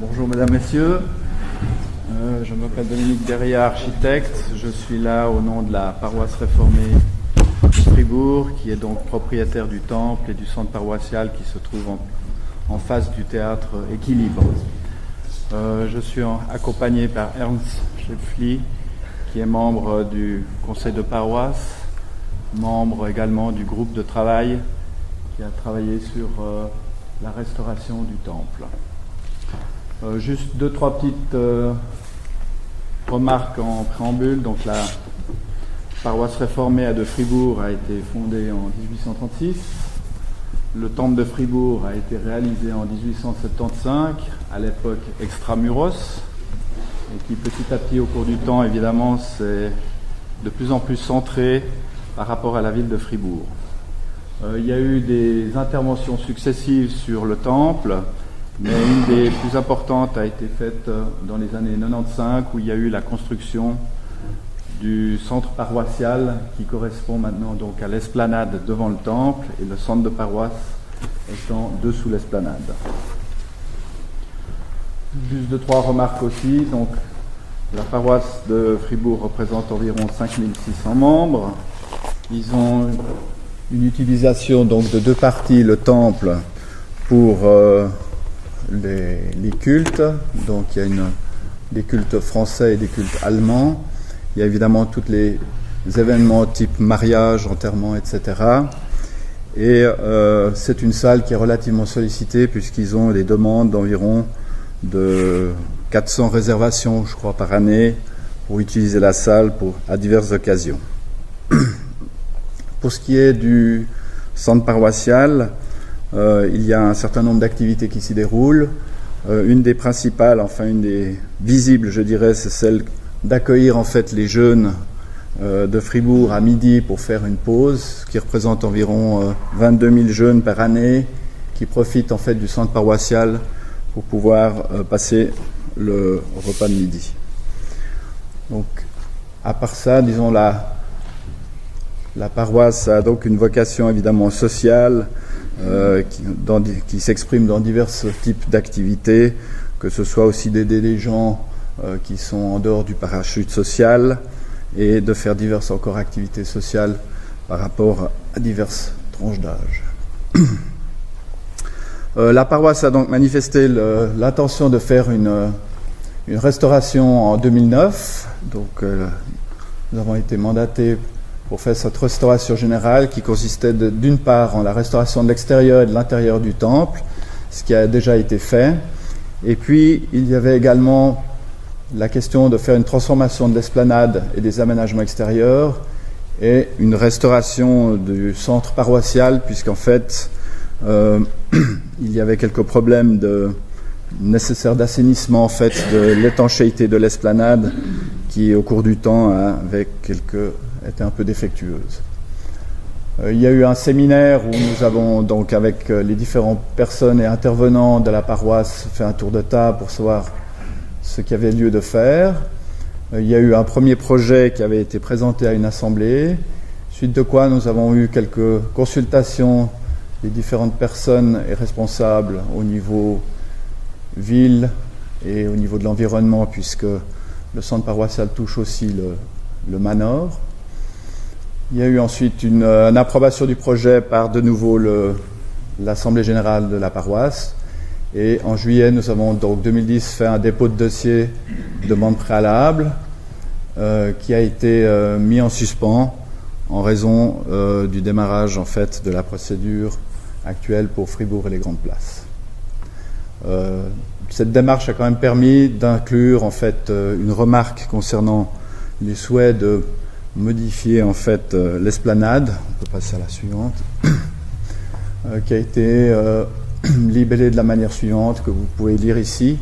Bonjour mesdames, messieurs. Je m'appelle Dominique Derriat, architecte. Je suis là au nom de la paroisse réformée de Fribourg, qui est donc propriétaire du temple et du centre paroissial qui se trouve en face du théâtre Équilibre. Je suis accompagné par Ernst Schepfli, qui est membre du conseil de paroisse, membre également du groupe de travail qui a travaillé sur la restauration du temple. Juste deux, trois petites remarques en préambule. Donc la paroisse réformée de Fribourg a été fondée en 1836. Le temple de Fribourg a été réalisé en 1875, à l'époque extramuros, et qui petit à petit au cours du temps, évidemment, s'est de plus en plus centré par rapport à la ville de Fribourg. Il y a eu des interventions successives sur le temple, mais une des plus importantes a été faite dans les années 95, où il y a eu la construction du centre paroissial qui correspond maintenant donc à l'esplanade devant le temple et le centre de paroisse étant dessous l'esplanade. Juste deux, trois remarques aussi. Donc, la paroisse de Fribourg représente environ 5600 membres. Ils ont une utilisation donc de deux parties, le temple pour les cultes. Donc il y a des cultes français et des cultes allemands. Il y a évidemment tous les événements type mariage, enterrement, etc. Et c'est une salle qui est relativement sollicitée puisqu'ils ont des demandes d'environ de 400 réservations, je crois, par année pour utiliser la salle à diverses occasions. Pour ce qui est du centre paroissial, il y a un certain nombre d'activités qui s'y déroulent. Une des principales, enfin une des visibles, je dirais, c'est celle d'accueillir en fait les jeunes de Fribourg à midi pour faire une pause, ce qui représente environ 22 000 jeunes par année qui profitent en fait du centre paroissial pour pouvoir passer le repas de midi. Donc, à part ça, disons la paroisse a donc une vocation évidemment sociale qui s'exprime dans divers types d'activités, que ce soit aussi d'aider les gens qui sont en dehors du parachute social et de faire diverses encore activités sociales par rapport à diverses tranches d'âge. La paroisse a donc manifesté l'intention de faire une restauration en 2009. Donc nous avons été mandatés pour faire cette restauration générale qui consistait d'une part en la restauration de l'extérieur et de l'intérieur du temple, ce qui a déjà été fait. Et puis, il y avait également la question de faire une transformation de l'esplanade et des aménagements extérieurs et une restauration du centre paroissial, puisqu'en fait, il y avait quelques problèmes nécessaires d'assainissement en fait, de l'étanchéité de l'esplanade qui, au cours du temps, était un peu défectueuse. Il y a eu un séminaire où nous avons donc avec les différentes personnes et intervenants de la paroisse fait un tour de table pour savoir ce qu'il y avait lieu de faire. Il y a eu un premier projet qui avait été présenté à une assemblée, suite de quoi nous avons eu quelques consultations des différentes personnes et responsables au niveau ville et au niveau de l'environnement, puisque le centre paroissial touche aussi le manor. Il y a eu ensuite une approbation du projet par de nouveau l'Assemblée générale de la paroisse. Et en juillet, nous avons donc 2010 fait un dépôt de dossier de demande préalable qui a été mis en suspens en raison du démarrage en fait de la procédure actuelle pour Fribourg et les grandes places. Cette démarche a quand même permis d'inclure en fait une remarque concernant les souhaits de modifier en fait l'esplanade. On peut passer à la suivante, qui a été libellée de la manière suivante que vous pouvez lire ici,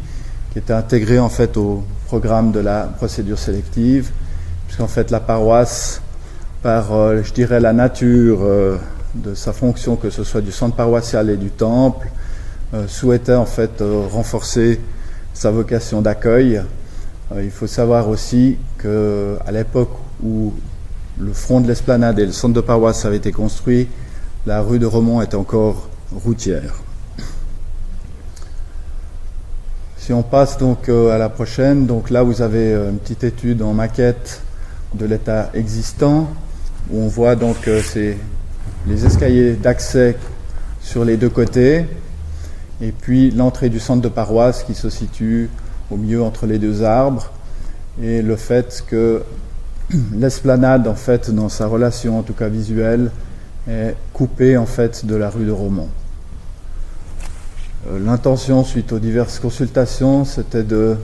qui était intégrée en fait au programme de la procédure sélective, puisqu'en fait la paroisse, par je dirais la nature de sa fonction, que ce soit du centre paroissial et du temple, souhaitait en fait renforcer sa vocation d'accueil. Il faut savoir aussi qu'à l'époque où le front de l'esplanade et le centre de paroisse avaient été construits, la rue de Romont était encore routière. si on passe donc à la prochaine, donc là vous avez une petite étude en maquette de l'état existant, où on voit donc c'est les escaliers d'accès sur les deux côtés, et puis l'entrée du centre de paroisse qui se situe au milieu entre les deux arbres, et le fait que l'esplanade, en fait, dans sa relation, en tout cas visuelle, est coupée, en fait, de la rue de Romont. L'intention, suite aux diverses consultations, c'était de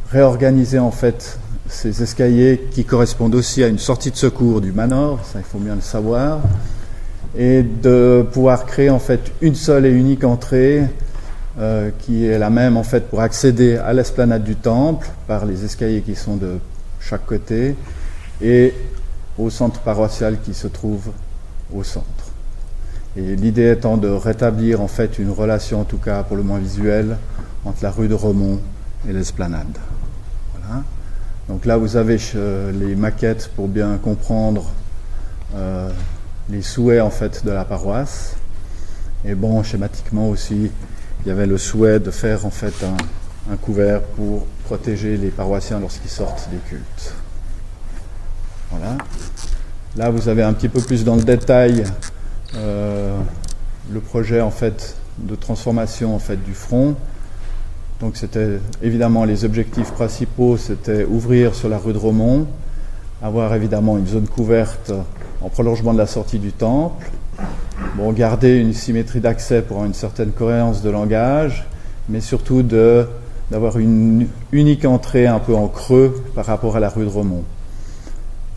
réorganiser, en fait, ces escaliers qui correspondent aussi à une sortie de secours du Manor, ça il faut bien le savoir, et de pouvoir créer, en fait, une seule et unique entrée qui est la même, en fait, pour accéder à l'esplanade du temple par les escaliers qui sont de chaque côté et au centre paroissial qui se trouve au centre. Et l'idée étant de rétablir, en fait, une relation, en tout cas pour le moins visuelle, entre la rue de Romont et l'esplanade. Voilà. Donc là, vous avez les maquettes pour bien comprendre les souhaits, en fait, de la paroisse. Et bon, schématiquement aussi, il y avait le souhait de faire, en fait, un couvert pour protéger les paroissiens lorsqu'ils sortent des cultes. Voilà. Là, vous avez un petit peu plus dans le détail le projet, en fait, de transformation, en fait, du front. Donc, c'était évidemment les objectifs principaux, c'était ouvrir sur la rue de Romont, avoir évidemment une zone couverte en prolongement de la sortie du temple, bon, garder une symétrie d'accès pour avoir une certaine cohérence de langage, mais surtout d'avoir une unique entrée un peu en creux par rapport à la rue de Romont.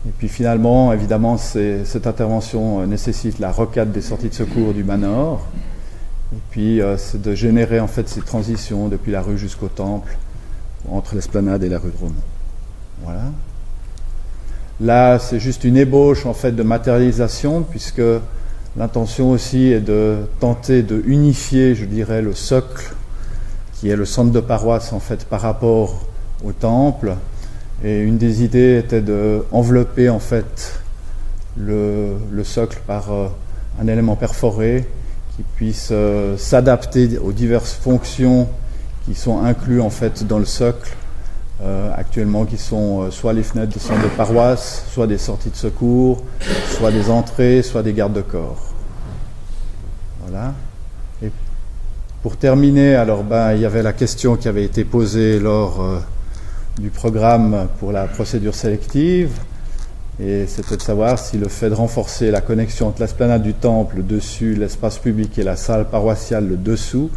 Et puis finalement, évidemment, cette intervention nécessite la rocade des sorties de secours du Manor, et puis c'est de générer en fait ces transitions depuis la rue jusqu'au temple, entre l'esplanade et la rue de Romont. Voilà. Là, c'est juste une ébauche en fait de matérialisation, puisque l'intention aussi est de tenter de unifier, je dirais, le socle, qui est le centre de paroisse en fait par rapport au temple. Et une des idées était de envelopper en fait le socle par un élément perforé qui puisse s'adapter aux diverses fonctions qui sont incluses en fait dans le socle. Actuellement, qui sont soit les fenêtres de centre de paroisse, soit des sorties de secours, soit des entrées, soit des gardes de corps. Voilà. Et pour terminer, alors il y avait la question qui avait été posée lors du programme pour la procédure sélective, et c'était de savoir si le fait de renforcer la connexion entre l'esplanade du temple, le dessus, l'espace public et la salle paroissiale, le dessous,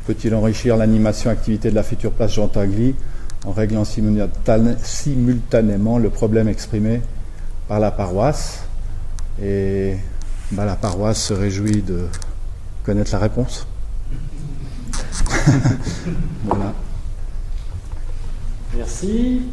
peut-il enrichir l'animation activité de la future place Jean Tinguely en réglant simultanément le problème exprimé par la paroisse. Et la paroisse se réjouit de connaître la réponse. Voilà. Merci.